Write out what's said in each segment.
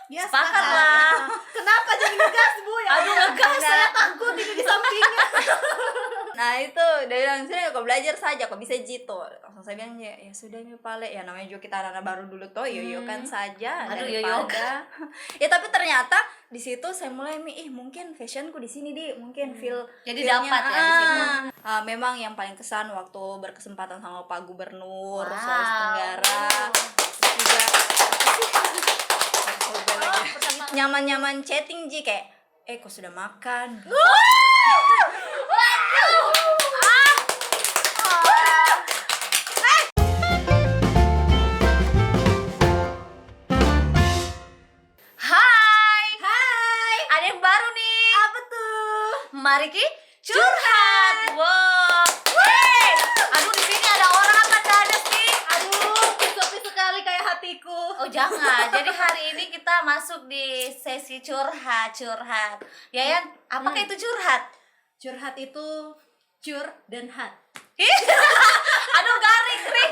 Ya, Sepakat sepakat. lah. Kenapa jadi ngegas, Bu? Ya, Aduh, ngegas. saya takut ini di sampingnya. Nah itu dia bilang, sudah kau belajar saja, kau bisa jito. Langsung saya bilang, ya sudah ini pale, ya namanya juga kita anak baru dulu toh, yoyokan saja. Aduh, daripada ya tapi ternyata di situ saya mulai mungkin fashionku di sini mungkin Jadi feel-nya, dapat ya di situ. memang yang paling kesan waktu berkesempatan sama Pak Gubernur Wow. Sulawesi Tenggara. Terus juga nyaman-nyaman chatting Ji, kayak kok sudah makan. Hai, Hai. ada yang baru nih. Apa tuh? Mari Ki curhat. Wow. Wey. Aduh, di sini ada orang apa nggak ada sih? Aduh, pisau-pisau sekali kayak hatiku. Oh jangan. Jadi hari ini kita masuk di sesi curhat. Yayan, apakah itu curhat? Curhat itu cur dan hat. Aduh, garing, krik.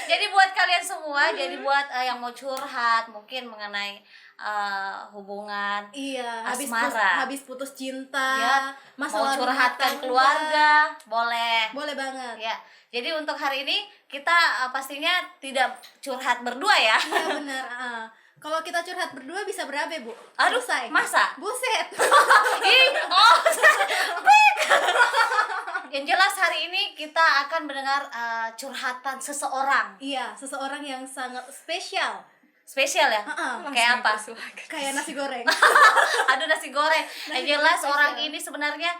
Jadi buat kalian semua, jadi buat yang mau curhat mungkin mengenai hubungan, Iya, asmara. habis putus cinta, Ya, mau masalah rumah curhatkan tangga. keluarga, boleh. Boleh banget. Ya, jadi untuk hari ini kita pastinya tidak curhat berdua ya. Iya benar. Kalau kita curhat berdua bisa berapa, Bu? Aduh, Selesai. masa? Buset. Ih, oh, pik. Yang jelas hari ini kita akan mendengar curhatan seseorang. Iya, seseorang yang sangat spesial. Spesial ya? Kayak apa? Kayak nasi goreng. Aduh, nasi goreng. Yang jelas orang ini sebenarnya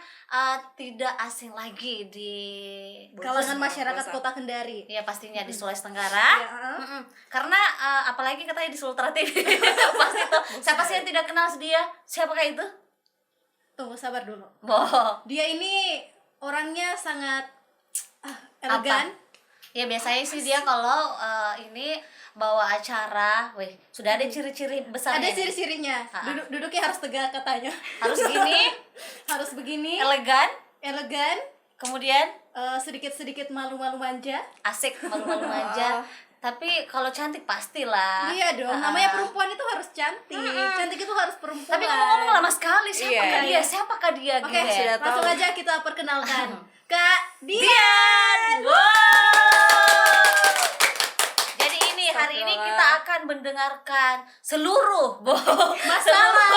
tidak asing lagi di Kalangan masyarakat Kota Kendari. ya pastinya di Sulawesi Tenggara. Ya, Karena apalagi katanya di Sultra TV. Pasti tuh. Siapa sih yang tidak kenal dia? Siapakah itu? Tunggu, sabar dulu. Boh. Dia ini orangnya sangat elegan. Ya biasanya sih dia kalau ini bawa acara, sudah ada ciri-ciri besarnya. Ada ciri-cirinya. Duduknya harus tegak katanya. Harus gini, Harus begini, elegan, elegan, kemudian sedikit-sedikit malu-malu manja. asik, malu-malu aja. Tapi kalau cantik pastilah. Iya dong, namanya perempuan itu harus cantik. Cantik itu harus perempuan. Tapi ngomong-ngomong lama sekali, siapakah Iya. dia? Siapakah dia? Oke, gitu ya? sudah langsung tahu. aja kita perkenalkan. Kak Dian. Dian. Wow. Jadi ini hari ini kita akan mendengarkan seluruh Masalah.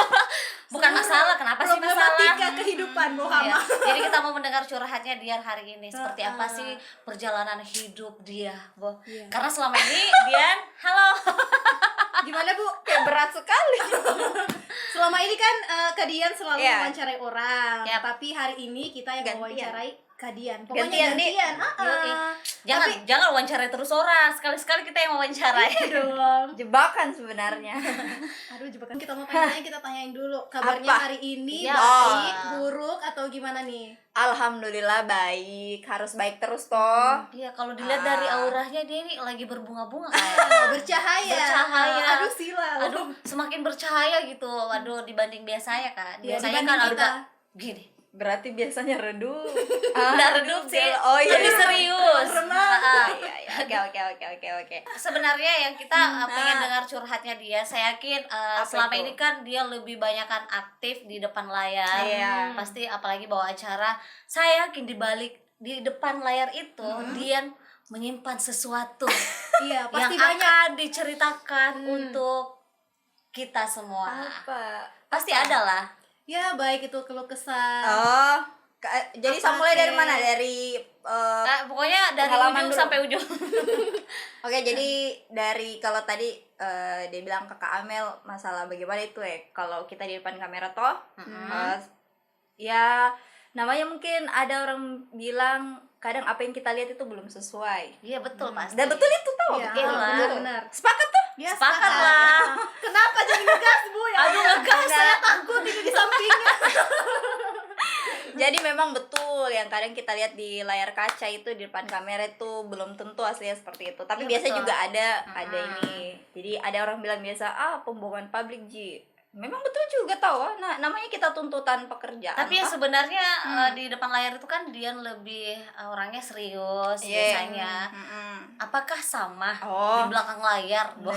bukan masalah, kenapa sih Problematika masalah? kehidupan Iya. Muhammad. Jadi kita mau mendengar curhatnya Dian hari ini. Seperti apa sih perjalanan hidup dia, Bo? Iya. Karena selama ini Dian, halo. Gimana, Bu? Kayak berat sekali. Selama ini kan Kak Dian selalu Iya. mewawancarai orang. Yap. Tapi hari ini kita yang Gantian. mewawancarai Kak Dian. Gantian, Di. gantian. Yoi. Jangan wawancarai terus orang. Sekali-sekali kita yang wawancarai. Dong. Jebakan sebenarnya. Aduh, jebakan kita mau tanya, kita tanyain dulu kabarnya Apa? hari ini. Iya. Baik, buruk atau gimana nih? Alhamdulillah baik, harus baik terus toh. Iya, kalau dilihat dari auranya dia ini lagi berbunga-bunga kayak. Bercahaya. Bercahaya. Aduh, silau. Aduh, semakin bercahaya gitu. Waduh, dibanding biasanya kan. Ya, Biasanya dibanding kan kita. agak gini. Berarti biasanya redup. Udah redup sih. Oh iya. Lebih serius. Renang. Iya, oke. Sebenarnya yang kita pengen dengar curhatnya dia, saya yakin selama itu? ini kan dia lebih banyakan aktif di depan layar. Iya. Pasti apalagi bawa acara. Saya yakin di depan layar itu dia menyimpan sesuatu Iya, yang pasti banyak. akan diceritakan untuk kita semua. Apa? Pasti ada lah. Ya, baik itu keluh kesah. Oh, jadi Apa, mulai dari Teh? mana? Dari Pokoknya dari pengalaman ujung dulu. sampai ujung. Oke, jadi dari kalau tadi dia bilang Kakak Amel masalah bagaimana itu kalau kita di depan kamera toh, ya namanya mungkin ada orang bilang kadang apa yang kita lihat itu belum sesuai. Iya betul pasti. Dan betul itu tahu. Iya, betul lah. benar. Sepakat tuh? Ya, Sepakat lah. Kenapa jadi ngegas, Bu? Ya, Aduh, ngegas. saya takut ini di sampingnya. Jadi memang betul yang kadang kita lihat di layar kaca itu di depan kamera itu belum tentu aslinya seperti itu. Tapi Ya, biasa betul. juga ada ini. Jadi ada orang bilang biasa pembohongan publik Ji. Memang betul juga tahu. Nah, namanya kita tuntutan pekerjaan. Tapi ya toh. sebenarnya di depan layar itu kan dia lebih orangnya serius Iya. biasanya. Apakah sama Oh. di belakang layar? Boh.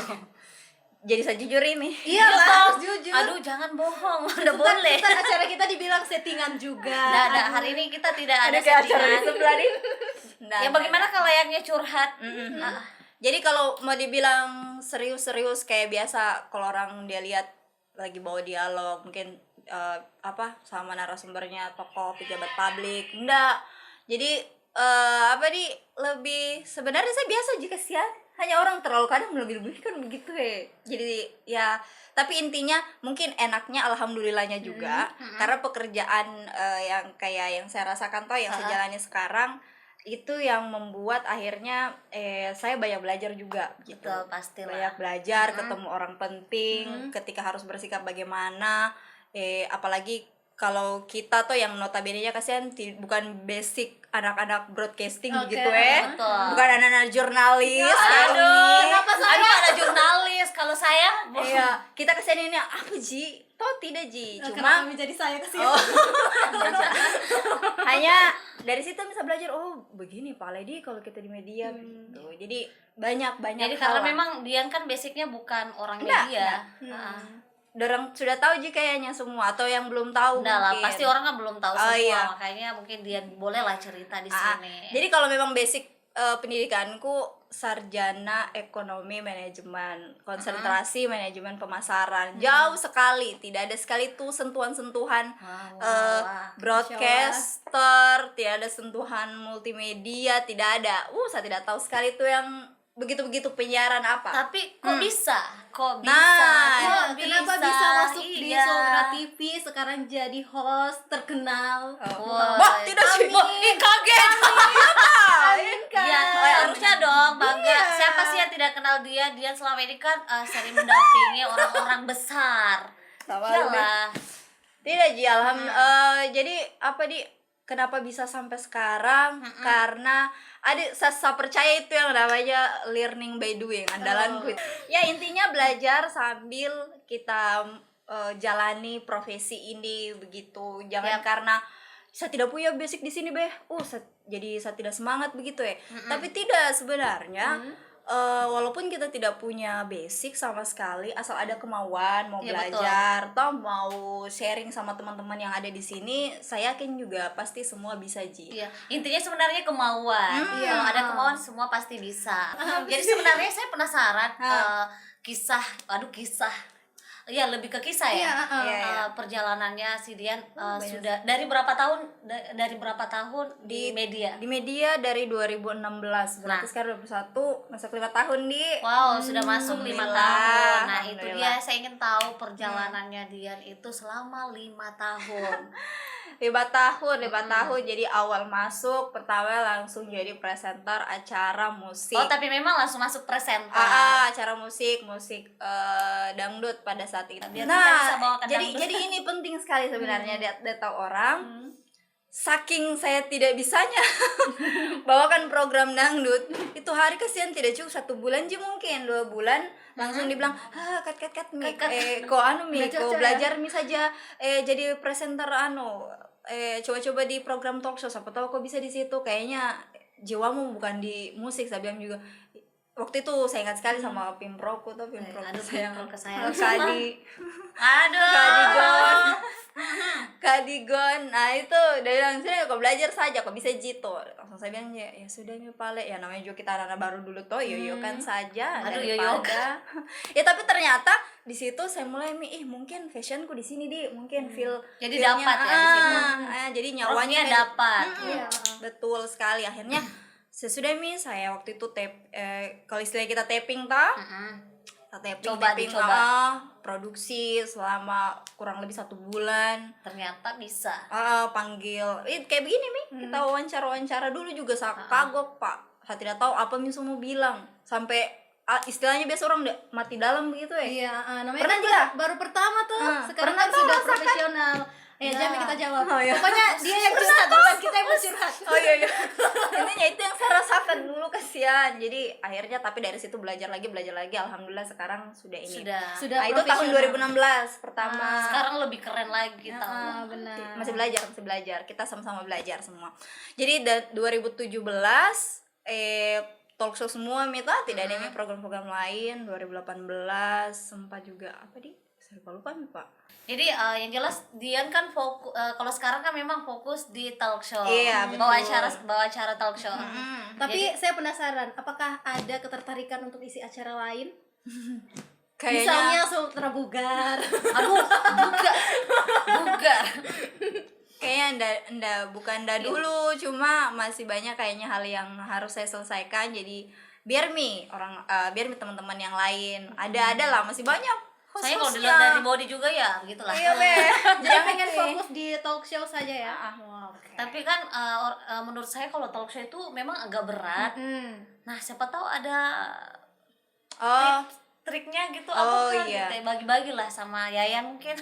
jadi saya jujur ini. Iya lah, harus jujur. Aduh, jangan bohong. Udah boleh. Ntar acara kita dibilang settingan juga. Nah, hari ini kita tidak ada Kayak acara di settingan. sebelah nih. Ya bagaimana kalau layaknya curhat? Jadi kalau mau dibilang serius-serius kayak biasa kalau orang dia lihat lagi bawa dialog mungkin sama narasumbernya tokoh pejabat publik, enggak. Jadi lebih sebenarnya saya biasa jika sian, hanya orang terlalu kadang melebih-lebihkan begitu jadi ya, tapi intinya mungkin enaknya alhamdulillahnya juga karena pekerjaan yang kayak yang saya rasakan yang saya jalani sekarang itu yang membuat akhirnya saya banyak belajar juga gitu. Betul, pastilah. Banyak belajar, ketemu orang penting, ketika harus bersikap bagaimana, apalagi kalau kita yang notabene-nya kasihan bukan basic anak-anak broadcasting gitu betul. bukan anak-anak jurnalis. Aduh, kenapa saya? Aduh, ada jurnalis. Kalau saya, Iya, kita kasihan ini apa Ji? Tidak Ji, Kenapa cuma menjadi saya kesini? hanya dari situ bisa belajar begini Pak Ledi kalau kita di media gitu. Jadi banyak jadi hal karena lah. memang Dian kan basicnya bukan orang Enggak, media. Dorang sudah tahu Ji kayaknya semua atau yang belum tahu Udah lah, mungkin. pasti orang kan belum tahu semua, iya. makanya mungkin Dian bolehlah cerita di sini. Jadi kalau memang basic pendidikanku sarjana ekonomi manajemen, konsentrasi manajemen pemasaran, jauh sekali, tidak ada sekali tuh sentuhan-sentuhan broadcaster, tidak ada sentuhan multimedia, tidak ada. Saya tidak tahu sekali tuh yang begitu-begitu penyiaran apa. Tapi kok bisa? Kok bisa? Nah, Kenapa bisa masuk di Iya. Sobra TV sekarang jadi host terkenal? Wah, tidak sih. Kaget. Iya, harusnya dong bangga. Iya. Siapa sih yang tidak kenal dia? Dia selama ini kan sering mendampingi orang-orang besar. Iyalah. Tidak Ji, jadi kenapa bisa sampai sekarang? Karena saya percaya itu yang namanya learning by doing, andalanku. Ya intinya belajar sambil kita jalani profesi ini begitu. Jangan karena saya tidak punya basic di sini jadi saya tidak semangat begitu Tapi tidak sebenarnya. Walaupun kita tidak punya basic sama sekali, asal ada kemauan mau belajar atau mau sharing sama teman-teman yang ada di sini, saya yakin juga pasti semua bisa Ji. Iya, intinya sebenarnya kemauan. Kalau ada kemauan semua pasti bisa. Jadi sebenarnya saya penasaran kisah. Iya, lebih ke kisah ya. Perjalanannya si Dian sudah dari berapa tahun di media? Di media dari 2016. Berarti sekarang 21, masuk 5 tahun di. Wow, sudah masuk 5 tahun. Nah, itu Alhamdulillah. dia, saya ingin tahu perjalanannya Dian itu selama 5 tahun. 5 tahun. Jadi awal masuk pertama langsung jadi presenter acara musik. Oh, tapi memang langsung masuk presenter. Acara musik dangdut pada saat itu. Biar kita bisa bawakan dangdut. jadi ini penting sekali sebenarnya dia tahu orang. Saking saya tidak bisanya bawakan program dangdut, itu hari kasihan tidak cukup 1 bulan Ji, mungkin 2 bulan langsung dibilang cut mi ko belajar mi saja jadi presenter coba-coba di program talk show, siapa tahu kok bisa di situ, kayaknya jiwamu bukan di musik. Saya bilang juga waktu itu saya ingat sekali sama Pimproku tuh, Pimproku kesayangan. Kadigon. Nah itu dari langsung kok belajar saja kok bisa Jito. Langsung saya bilang ya sudah mi Pale, ya namanya juga kita anak baru dulu toh, yoyokan saja daripada. Ya tapi ternyata di situ saya mulai mungkin fashionku di sini mungkin jadi dapat ya di situ. Jadi nyawanya dapat. Betul sekali. Akhirnya sesudah saya waktu itu kalau istilah kita taping taping produksi selama kurang lebih 1 bulan. Ternyata bisa. Panggil kayak begini kita wawancara dulu juga saya kagok Pak, saya tidak tahu apa semua bilang sampai istilahnya biasa orang mati dalam begitu Namanya pernah kan juga baru pertama tuh, sekarang pernah kan sudah rasakan? profesional. Jangan kita jawab. Iya. Pokoknya dia yang curhat, bukan kita yang curhat. Iya. Intinya itu yang saya rasakan dulu, kasihan. Jadi akhirnya tapi dari situ belajar lagi. Alhamdulillah sekarang sudah ini. Sudah Nah, itu tahun 2016 pertama. Sekarang lebih keren lagi tahu. Benar. Masih belajar. Kita sama-sama belajar semua. Jadi 2017 talk show semua Mita, tidak adanya program-program lain. 2018 sempat juga apa di? Saya lupa Pak. Jadi yang jelas Dian kan fokus, kalau sekarang kan memang fokus di talk show. Iya, betul. bawa acara talk show. Tapi saya penasaran, apakah ada ketertarikan untuk isi acara lain? Kayaknya Misalnya Sutra Bugar. Aduh, bugar. kayaknya bukan dulu, cuma masih banyak kayaknya hal yang harus saya selesaikan. Jadi biar teman-teman yang lain ada lah, masih banyak. Saya kalau dilihat dari body juga ya begitulah. Iya be. Jadi pengen fokus di talk show saja ya. Wow, oke. Tapi kan menurut saya kalau talk show itu memang agak berat. Nah, siapa tahu ada triknya gitu apa kan? iya. Gitu, bagi-bagilah sama Yayan mungkin.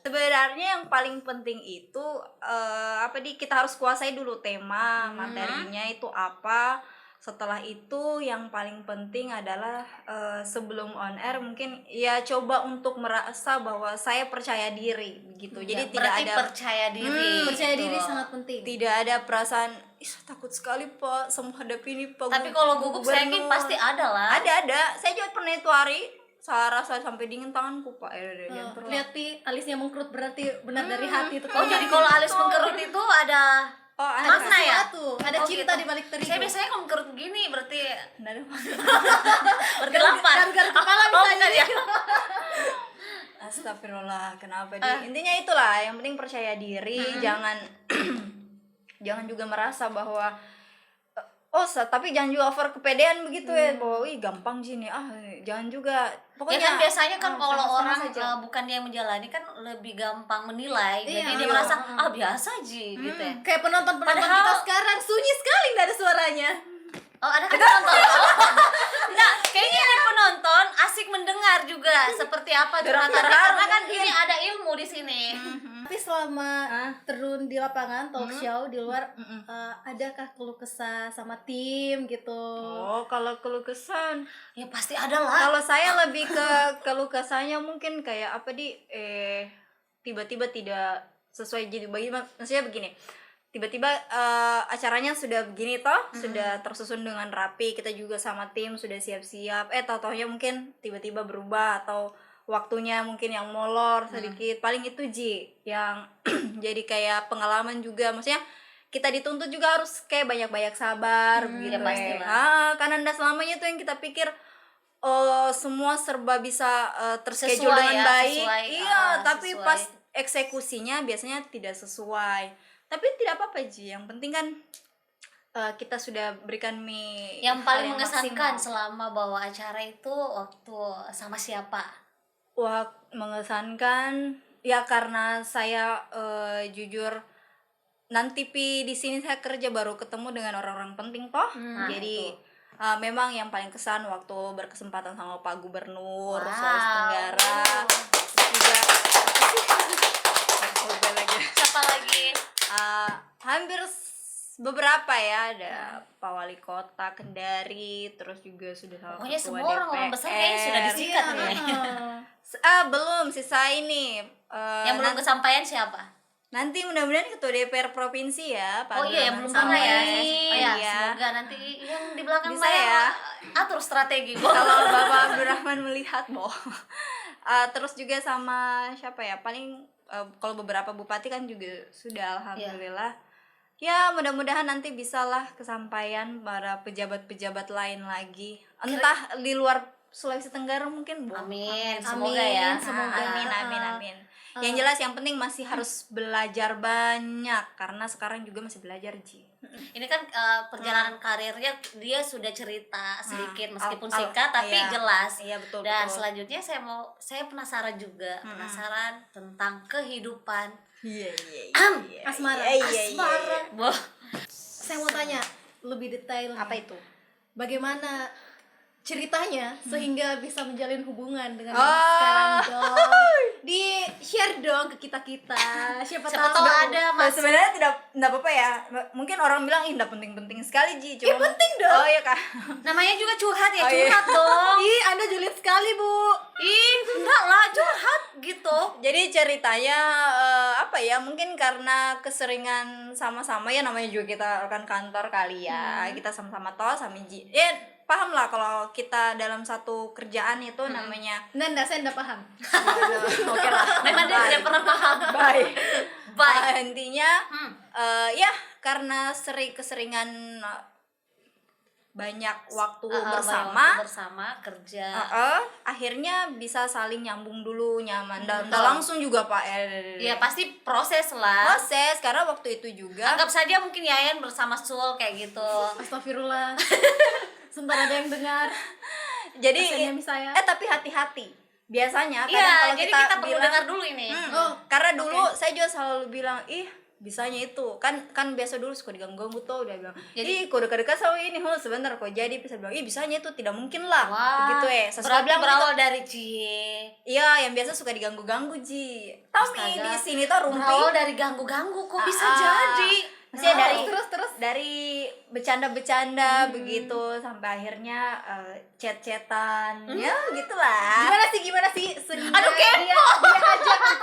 Sebenarnya yang paling penting itu kita harus kuasai dulu tema, materinya itu apa. Setelah itu yang paling penting adalah sebelum on air mungkin ya coba untuk merasa bahwa saya percaya diri gitu. Jadi tidak Berarti ada percaya diri. Percaya gitu. diri sangat penting. tidak ada perasaan takut sekali Pak sama hadapi ini Pak. Tapi kalau gugup saya yakin pasti ada lah. Ada. Saya juga pernah itu hari saya rasa sampai dingin tanganku Pak. Lihat Pi, alisnya mengkerut berarti benar dari hati itu. Oh, jadi kalau alis mengkerut itu ada makna ya? Ada cinta di balik terigu. Saya biasanya kalau mengkerut begini berarti Berarti lapar. Gargar kepala misalnya. ya. Astagfirullah, kenapa intinya itulah, yang penting percaya diri, jangan juga merasa bahwa tapi jangan juga over kepedean begitu ya, bahwa gampang sih nih, jangan juga. Pokoknya Ya kan biasanya kan kalau sama-sama orang saja. bukan dia yang menjalani kan lebih gampang menilai. Iya. Jadi dia merasa biasa aja gitu ya. Kayak penonton kita Padahal- sekarang sunyi sekali nggak ada suaranya. Oh, ada kan penonton? Nah, kayaknya ada penonton asik mendengar juga seperti apa curhatannya karena kan ini ada ilmu di sini. Tapi selama terjun di lapangan talk show di luar, adakah keluh kesah sama tim gitu? Kalau keluh kesah, Ya pasti ada lah. kalau saya lebih ke keluh kesahnya mungkin kayak tiba-tiba tidak sesuai. Jadi maksudnya begini, tiba-tiba acaranya sudah begini sudah tersusun dengan rapi, kita juga sama tim sudah siap-siap, tahu-taunya mungkin tiba-tiba berubah atau waktunya mungkin yang molor sedikit. Paling itu yang jadi kayak pengalaman juga, maksudnya kita dituntut juga harus kayak banyak-banyak sabar gitu ya pastilah. karena ndak selamanya tuh yang kita pikir semua serba bisa terschedule Sesuai dengan ya, baik. sesuai, Tapi sesuai. pas eksekusinya biasanya tidak sesuai. Tapi tidak apa-apa yang penting kan kita sudah berikan Yang hal paling mengesankan maksimal. selama bawa acara itu waktu sama siapa? Wah, mengesankan ya karena saya jujur nanti di sini saya kerja baru ketemu dengan orang-orang penting jadi memang yang paling kesan waktu berkesempatan sama Pak Gubernur Sulawesi Tenggara. Terus juga Siapa lagi? hampir beberapa ya, ada Pak Wali Kota Kendari, terus juga sudah sama Pokoknya Ketua semua orang besar kayaknya sudah DPR. disikat nih. Belum sisa ini Yang belum kesampaian siapa? nanti mudah-mudahan Ketua DPR provinsi ya Pak Yang Abdurrahman belum pernah ya. Saleh. Iya. Semoga nanti yang di belakang Bisa layar ya. atur strategi. Kalau Bapak Abdurrahman melihat terus juga sama siapa ya, paling kalau beberapa bupati kan juga sudah, alhamdulillah. Ya mudah-mudahan nanti bisalah kesampaian para pejabat-pejabat lain lagi, entah di luar Sulawesi Tenggara mungkin. Amin, semoga ya. Semoga. Amin. Yang jelas yang penting masih harus belajar banyak, karena sekarang juga masih belajar Ini kan perjalanan karirnya dia sudah cerita sedikit meskipun Al- singkat tapi iya. jelas. Iya, betul, Dan betul. selanjutnya saya penasaran juga, penasaran tentang kehidupan. Iya. Asmara. Asmara. Wah, Saya mau tanya lebih detail. Apa itu? Bagaimana ceritanya sehingga bisa menjalin hubungan dengan Oh. yang sekarang dong? Di share dong ke kita. Siapa tahu ada Nah, Mas. sebenarnya tidak apa-apa ya. Mungkin orang bilang tidak penting-penting sekali cuma penting dong. Oh iya Kak. Namanya juga curhat ya, Oh, iya. curhat dong. Ih, Anda julid sekali, Bu. Ih, enggak lah, curhat gitu. itu. Jadi ceritanya apa ya, mungkin karena keseringan sama-sama ya, namanya juga kita rekan kantor kali ya, kita sama-sama toh sama ya paham lah kalau kita dalam satu kerjaan itu namanya Nanda, saya nggak paham. oke lah, Memang dia tidak pernah paham. baik. Baik. Intinya ya karena keseringan banyak waktu bersama, kerja. akhirnya bisa saling nyambung dulu, nyaman, dan langsung juga Pak Ya pasti proses lah. proses, karena waktu itu juga Anggap saja mungkin Yayan bersama Sul kayak gitu. Astagfirullah. Sebentar ada yang dengar. jadi Kasihan saya. tapi hati-hati biasanya kadang Iya, kalau jadi kita kita perlu bilang, dengar dulu ini. Oh, karena dulu saya juga selalu bilang bisanya itu kan biasa dulu suka diganggu-ganggu tuh, dia bilang Jadi- kok dekat-dekat sama ini sebentar kok jadi, bisa bilang bisanya itu tidak mungkin lah. Wah, Begitu berarti bilang berawal gitu. dari Cie. Iya, yang biasa suka diganggu-ganggu Ji. Tapi Astaga. di sini tuh Berawal Rumpi dari ganggu-ganggu kok bisa Ah, jadi. maksudnya terus. dari bercanda-bercanda begitu sampai akhirnya chat-chatan ya begitulah. Gimana sih sehingga Aduh, kepo. dia ajak untuk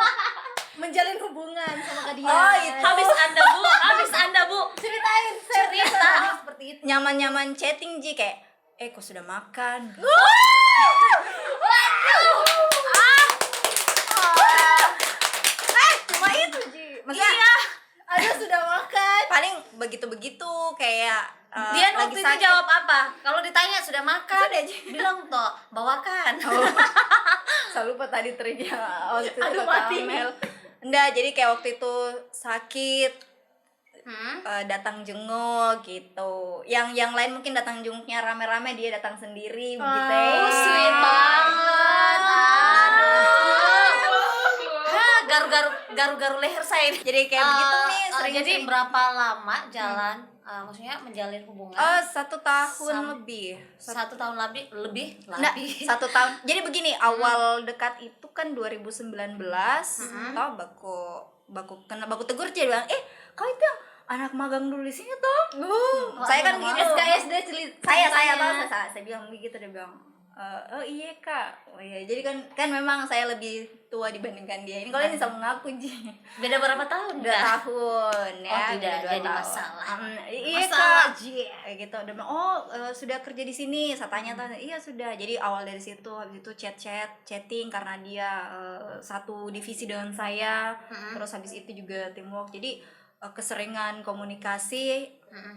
menjalin hubungan sama Kak Dian. Oh, itu. Habis Anda, Bu. Ceritain, saya Cerita. penasaran seperti itu. Nyaman-nyaman chatting Ji, kayak kok sudah makan. Cuma itu Ji. Maksudnya Iya. Ada sudah makan. paling begitu-begitu kayak Dia lagi waktu itu sakit. jawab apa? Kalau ditanya sudah makan, Sudah, Ji. bilang toh bawakan. Saya lupa tadi triknya waktu itu Aduh, ke mati. Kamel. Enggak, jadi kayak waktu itu sakit, Hmm? datang jenguk gitu. Yang lain mungkin datang jenguknya rame-rame, dia datang sendiri begitu. Oh, sweet banget. Aduh. Hah, garu-garu leher saya ini. Jadi kayak begitu nih sering. Jadi berapa lama jalan? Maksudnya menjalin hubungan? 1 tahun lebih. 1 tahun lebih. Nggak, 1 tahun. Jadi begini, awal dekat itu kan 2019, toh baku tegur dia bilang, kau itu yang anak magang dulu di sini toh. Saya kan gitu. SKSD Saya tahu, saya bilang begitu, dia bilang oh iya Kak. Oh iya, jadi kan memang saya lebih tua dibandingkan dia. Ini kalau ini sama ngaku Ji. Beda berapa tahun? 2 tahun ya. Oh, tidak beda 2 jadi tahun. masalah. Iya Masalah, Kak. Kayak gitu. Dia bilang, sudah kerja di sini. Saya tanya tanya, iya sudah. Jadi awal dari situ, habis itu chatting karena dia satu divisi dengan saya. Terus habis itu juga teamwork. Jadi keseringan komunikasi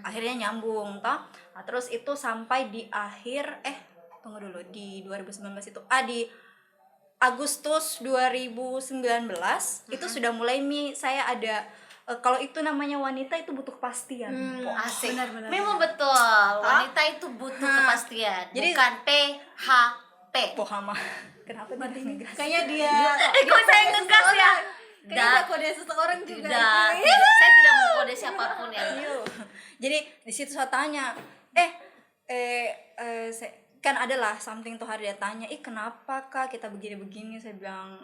akhirnya nyambung toh. Nah, terus itu sampai di akhir tunggu dulu, di 2019 itu di Agustus 2019 itu sudah mulai saya ada kalau itu namanya wanita itu butuh kepastian. Asik. Benar. Memang betul. Wanita itu butuh kepastian. Jadi- Bukan PHP. Pohama. Kenapa dia ngegas? Kayaknya dia Kok saya ngegas ya? kayaknya kode seseorang juga. Tidak. Saya tidak mau kode siapapun ya. Jadi di situ saya tanya, kan adalah something tuh, hari dia tanya, kenapa Kak kita begini-begini. Saya bilang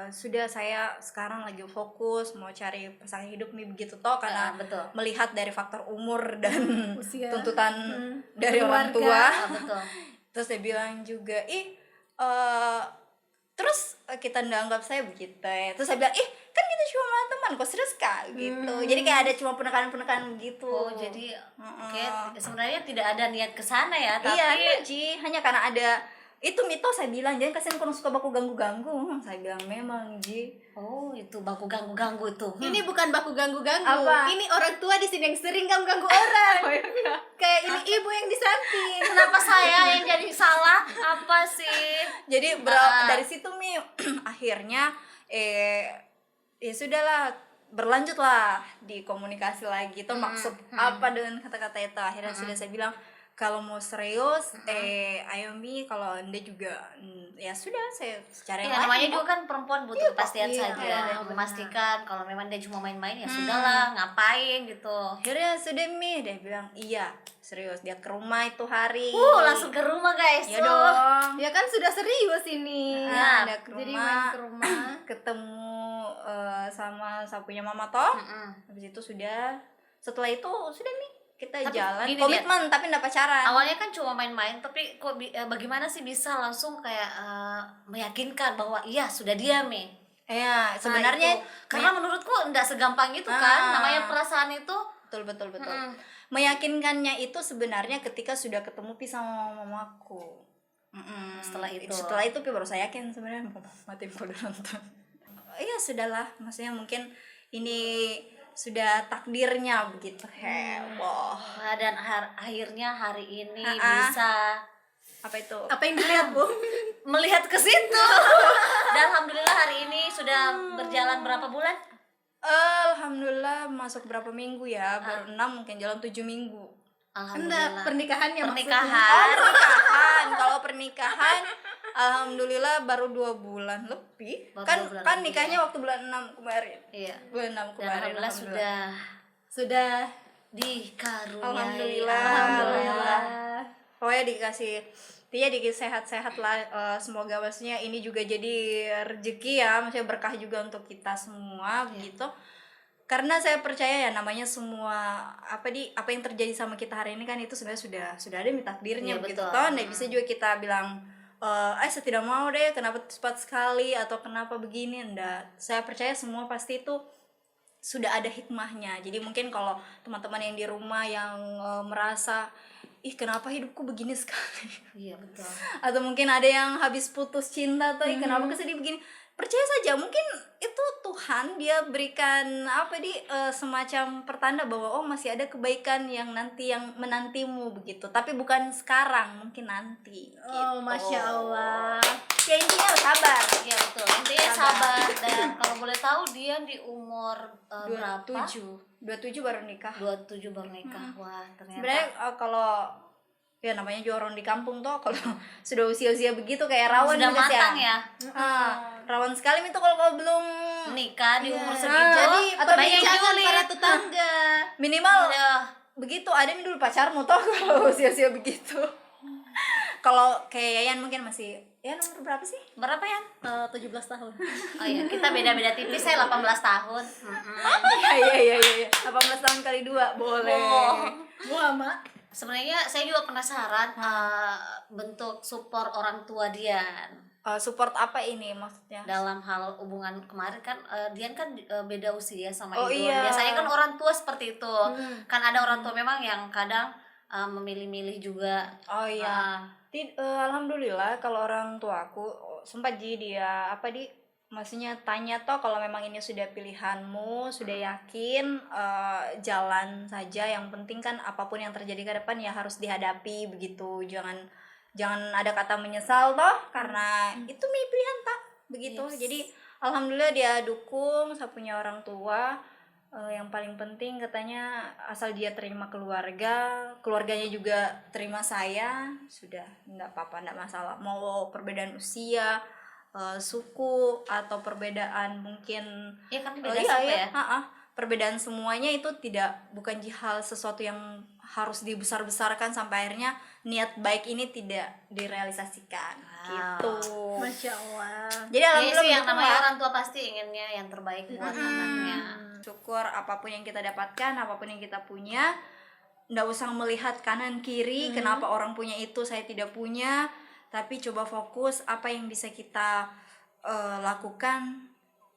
sudah, saya sekarang lagi fokus mau cari pasangan hidup nih begitu toh, karena Betul. melihat dari faktor umur dan Usia. tuntutan dari orang Keluarga. tua. Betul. Terus dia bilang juga, terus kita nggak anggap saya begitu ya. Terus saya bilang, kan kita cuma teman kok, serius Kak gitu. Jadi kayak ada cuma penekanan begitu. Oh, jadi sebenarnya tidak ada niat ke sana ya, tapi Iya, Ji, hanya karena ada itu mitos. Saya bilang jangan kasihan kalau suka baku ganggu-ganggu. Saya bilang memang Ji. oh, itu baku ganggu-ganggu itu. Ini bukan baku ganggu-ganggu. Apa? Ini orang tua di sini yang sering ganggu orang. Kayak ini ibu yang di samping. Kenapa saya yang jadi salah? Apa sih? Jadi dari situ akhirnya ya sudahlah, berlanjutlah di komunikasi lagi itu maksud apa dengan kata-kata itu. Akhirnya sudah saya bilang kalau mau serius ayo kalau Anda juga ya sudah, saya secara yang Ya, lain namanya juga kan perempuan butuh kepastian iya, saja. iya, Memastikan kalau memang dia cuma main-main ya sudahlah, ngapain gitu. akhirnya sudah dia bilang iya serius, dia ke rumah itu hari Langsung ke rumah guys. ya dong. Ya kan sudah serius ini. Nah, dia ke Jadi rumah, main ke rumah. ketemu sama sapunya mama toh. Habis itu setelah itu sudah kita Tapi jalan gini, komitmen tapi enggak pacaran. Awalnya kan cuma main-main, tapi kok bagaimana sih bisa langsung kayak meyakinkan bahwa iya sudah dia Ya, sebenarnya itu. Karena menurutku enggak segampang itu kan, namanya perasaan itu. betul. Meyakinkannya itu sebenarnya ketika sudah ketemu Pi sama mamaku. Setelah itu Pi baru saya yakin sebenarnya mati udah nonton. Iya sudahlah, maksudnya mungkin ini sudah takdirnya begitu. Heboh. Nah, dan akhirnya hari ini bisa Apa itu? Apa yang dilihat, Bu? melihat ke situ. Dan alhamdulillah hari ini sudah berjalan berapa bulan? Alhamdulillah masuk berapa minggu ya? Baru 6 mungkin jalan 7 minggu. Enggak, pernikahannya Pernikahan. Pernikahan. Kalau pernikahan alhamdulillah baru 2 bulan lebih. Baru Kan 2 bulan kan lebih, nikahnya waktu bulan 6 kemarin. Iya. Bulan 6 Dan kemarin. alhamdulillah sudah dikaruniai. Alhamdulillah. Pokoknya dikasih sehat-sehat lah, semoga maksudnya ini juga jadi rezeki ya, maksudnya berkah juga untuk kita semua begitu. Karena saya percaya ya namanya semua apa yang terjadi sama kita hari ini kan itu sebenarnya sudah ada takdirnya begitu toh. Nggak bisa juga kita bilang saya tidak mau deh kenapa cepat sekali atau kenapa begini. Nggak, saya percaya semua pasti itu sudah ada hikmahnya. Jadi mungkin kalau teman-teman yang di rumah yang merasa kenapa hidupku begini sekali. Iya betul. Atau mungkin ada yang habis putus cinta atau kenapa kesedih begini. Percaya saja mungkin itu Tuhan dia berikan semacam pertanda bahwa masih ada kebaikan yang menantimu begitu. Tapi bukan sekarang, mungkin nanti. Oh, gitu. Masya Allah. Ya intinya sabar. Iya betul. Intinya sabar. Dan kalau boleh tahu dia di umur berapa? 27 baru nikah. 27 baru nikah. Wah, ternyata. Sebenarnya kalau ya namanya juga orang di kampung tuh kalau sudah usia-usia begitu kayak rawan sudah juga sih matang ya. Rawan sekali itu kalau belum Nikah di umur segitu. Jadi atau perbincangan julid. para tetangga. minimal Iya. begitu ada dulu pacarmu toh kalau usia-usia begitu. Kalau kayak Yayan mungkin masih nomor berapa sih? Berapa ya? 17 tahun. Oh iya, kita beda-beda tipis. Saya 18 tahun. Iya 18 tahun kali 2 boleh. Muhammad. Sebenarnya saya juga penasaran bentuk support orang tua Dian. Support apa ini maksudnya? Dalam hal hubungan kemarin kan Dian kan beda usia sama Oh, Idul. iya. Biasanya kan orang tua seperti itu. Kan ada orang tua memang yang kadang memilih-milih juga. Oh iya. Alhamdulillah kalau orang tua aku sempat dia maksudnya tanya toh kalau memang ini sudah pilihanmu, sudah yakin jalan saja, yang penting kan apapun yang terjadi ke depan ya harus dihadapi begitu. Jangan ada kata menyesal toh karena itu pilihan tak begitu. Yes. Jadi alhamdulillah dia dukung, saya punya orang tua. Yang paling penting katanya asal dia terima keluarganya juga terima saya, sudah nggak apa-apa, nggak masalah. Mau perbedaan usia, suku atau perbedaan mungkin kan beda suku ya. Perbedaan semuanya itu bukan hal sesuatu yang harus dibesar-besarkan sampai akhirnya niat baik ini tidak direalisasikan. Gitu. Masya Allah. Jadi Iya alhamdulillah sih, yang begitu, namanya Mbak. orang tua pasti inginnya yang terbaik buat anaknya. Syukur apapun yang kita dapatkan, apapun yang kita punya, nggak usah melihat kanan kiri kenapa orang punya itu saya tidak punya, tapi coba fokus apa yang bisa kita lakukan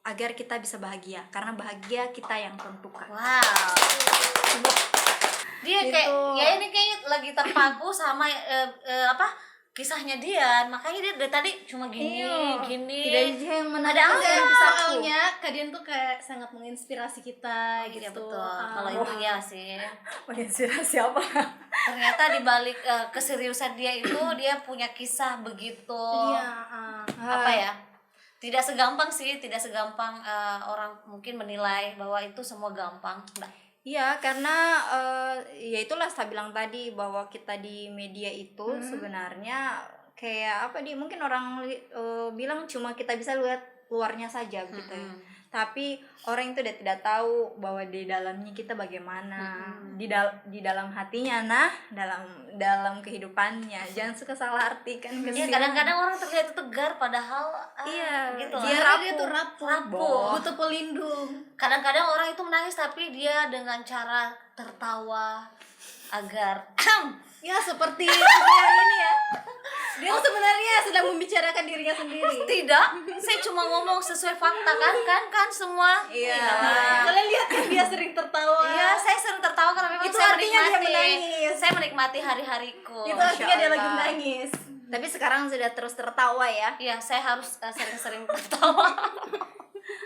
agar kita bisa bahagia, karena bahagia kita yang tentukan. Wow. Dia kayak Gitu. ya ini kayaknya lagi terpaku sama kisahnya dia, makanya dia dari tadi cuma gini. Tidak ada yang menarik Ada apa? yang bisa aku. Soalnya Kadian tuh kayak sangat menginspirasi kita gitu. Iya betul. Kalau itu ya sih. Menginspirasi apa? Ternyata di balik keseriusan dia itu dia punya kisah begitu. Iya. Apa ya? Tidak segampang orang mungkin menilai bahwa itu semua gampang. Iya, karena ya itulah saya bilang tadi bahwa kita di media itu sebenarnya kayak mungkin orang bilang cuma kita bisa lihat luarnya saja gitu ya. Tapi orang itu tidak tahu bahwa di dalamnya kita bagaimana, di dalam hatinya, dalam kehidupannya. Jangan suka salah artikan. Ya kadang-kadang orang terlihat tegar padahal gitu dia lah. Dia tuh rapuh. Butuh pelindung. Kadang-kadang orang itu menangis tapi dia dengan cara tertawa agar Ya seperti ini ya. Dia sebenarnya sedang membicarakan dirinya sendiri. Tidak, saya cuma ngomong sesuai fakta kan semua. Iya. Kalian lihat kan dia sering tertawa. Iya, saya sering tertawa karena memang Itu saya artinya dia menikmati. menangis. Saya menikmati hari-hariku. Itu artinya dia lagi Allah. menangis. Tapi sekarang sudah terus tertawa ya. Iya, saya harus sering-sering tertawa.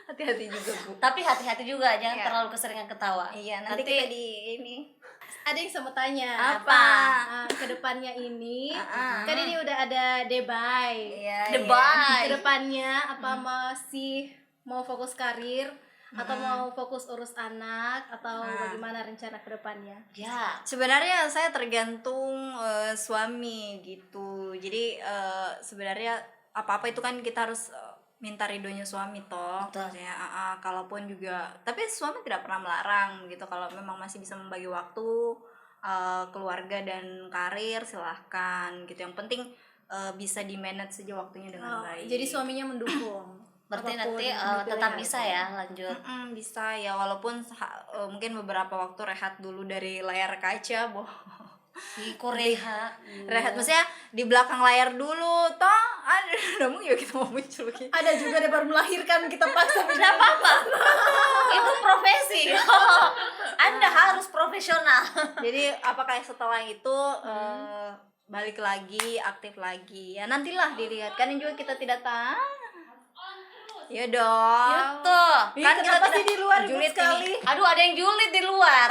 Hati-hati juga, Bu. Tapi hati-hati juga, jangan Iya. terlalu keseringan ketawa. Iya, nanti kita di ini. Ada yang sama tanya. Apa? Kedepannya ini, Ah. kan ini udah ada debay. Iya. Debay. Kedepannya apa masih mau fokus karir atau mau fokus urus anak atau bagaimana rencana kedepannya? Ya, Sebenarnya saya tergantung suami gitu. Jadi sebenarnya apa-apa itu kan kita harus minta ridhonya suami toh. Betul. Maksudnya, kalaupun juga, tapi suami tidak pernah melarang gitu. Kalau memang masih bisa membagi waktu keluarga dan karir, silahkan gitu. Yang penting bisa di manage saja waktunya dengan baik. Jadi suaminya mendukung. berarti Apapun nanti yang tetap dipilih. bisa ya lanjut. Bisa ya, walaupun mungkin beberapa waktu rehat dulu dari layar kaca, Di Korea. rehat maksudnya di belakang layar dulu toh ada namun ya kita mau muncul gitu. Ada juga dia baru melahirkan, kita paksa Tidak apa-apa. Itu profesi. Anda harus profesional. Jadi apakah setelah itu balik lagi aktif lagi ya, nantilah dilihat, kan juga kita tidak tahu. Ya dong. Gitu. Kan kita kenapa sih tidak di luar ribut julid sekali? ini. Aduh, ada yang julid di luar.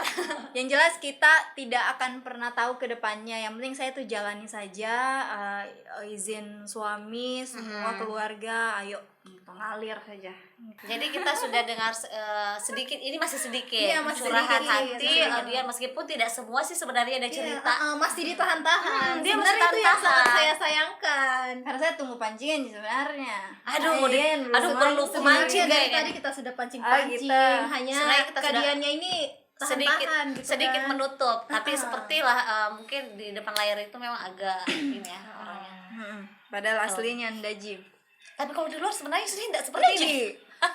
Yang jelas kita tidak akan pernah tahu ke depannya. Yang penting saya tuh jalani saja, izin suami, semua keluarga, ayo mengalir saja. Jadi kita sudah dengar sedikit, ini masih sedikit Iya, masih curahan sedikit, hati dia, meskipun tidak semua sih sebenarnya ada cerita. masih ditahan-tahan. Dia Sebenarnya masih itu yang sangat tahan-tahan. saya sayangkan. Karena saya tunggu pancingan sih sebenarnya. Aduh, Belum aduh, perlu semuanya. pemancing Sebenarnya dari kayaknya. tadi kita sudah pancing-pancing, gitu. hanya Sebenarnya kita sudah kaliannya ini sedikit tahan-tahan gitu sedikit kan. menutup, tapi sepertilah mungkin di depan layar itu memang agak ini ya orangnya. Padahal aslinya Anda Jim. Tapi kalau di luar sebenarnya sih tidak seperti ini.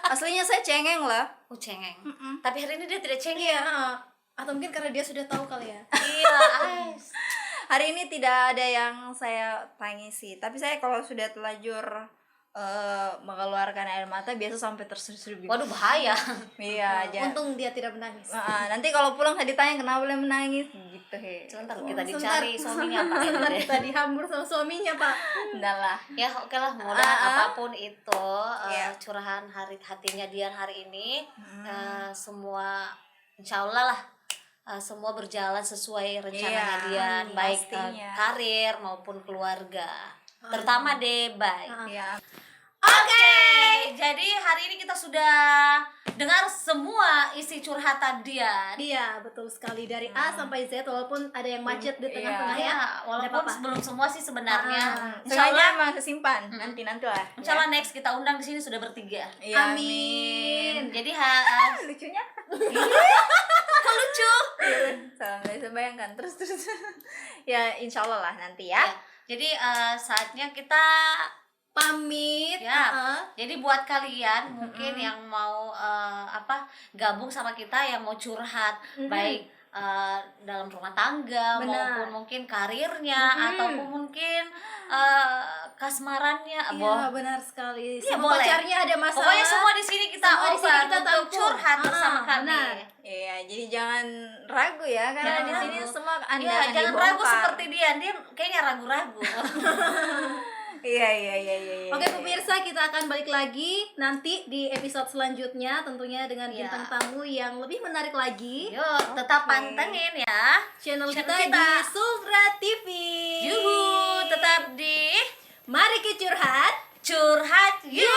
Aslinya saya cengeng lah. Cengeng. Tapi hari ini dia tidak cengeng. Iya, atau mungkin karena dia sudah tahu kali ya. Iya, ais. Hari ini tidak ada yang saya tangisi, tapi saya kalau sudah terlanjur mengeluarkan air mata biasa sampai terseduh-seduh gitu. Waduh, bahaya. Iya, aja. Untung dia tidak menangis. Nanti kalau pulang saya ditanya kenapa boleh menangis gitu he. Sebentar kita Sebentar. dicari suaminya Pak. Sebentar kita dihambur sama suaminya, Pak. Udah lah. Ya oke lah, mudah apapun itu Iya. curahan hatinya Dian hari ini semua insya Allah lah semua berjalan sesuai rencananya Iya, Dian, baik pastinya. karir maupun keluarga, terutama Debay. Ya. Oke, jadi hari ini kita sudah dengar semua isi curhatan Dian. Iya, betul sekali dari A sampai Z, walaupun ada yang macet di tengah-tengah Ya, ya. walaupun apa-apa. belum semua sih sebenarnya. Semuanya emang kesimpan. Nanti lah. Insya Allah next kita undang di sini sudah bertiga. Ya, Amin. Jadi lucunya. kok lucu? Salah nggak bisa bayangkan. Terus. Ya, insya Allah lah nanti ya. Ya, jadi saatnya kita Pamit. ya. Jadi buat kalian mungkin yang mau gabung sama kita, yang mau curhat baik dalam rumah tangga Benar. maupun mungkin karirnya ataupun mungkin kasmarannya, Iya, benar sekali. Iya, Sama boleh. pacarnya ada masalah. Pokoknya semua di sini kita Semua di sini open kita untuk tampung. curhat bersama kami. benar. Iya, jadi jangan ragu ya, karena Jangan di sini ragu. semua Anda Iya, akan jangan ragu dibongkar. seperti dia kayaknya ragu-ragu. Iya. Oke pemirsa, kita akan balik lagi nanti di episode selanjutnya, tentunya dengan Iya. bintang tamu yang lebih menarik lagi. Yuk, tetap pantengin ya. Channel kita Channel di kita. Sultra TV. Yuhu, tetap di Mari kita curhat. curhat yuk.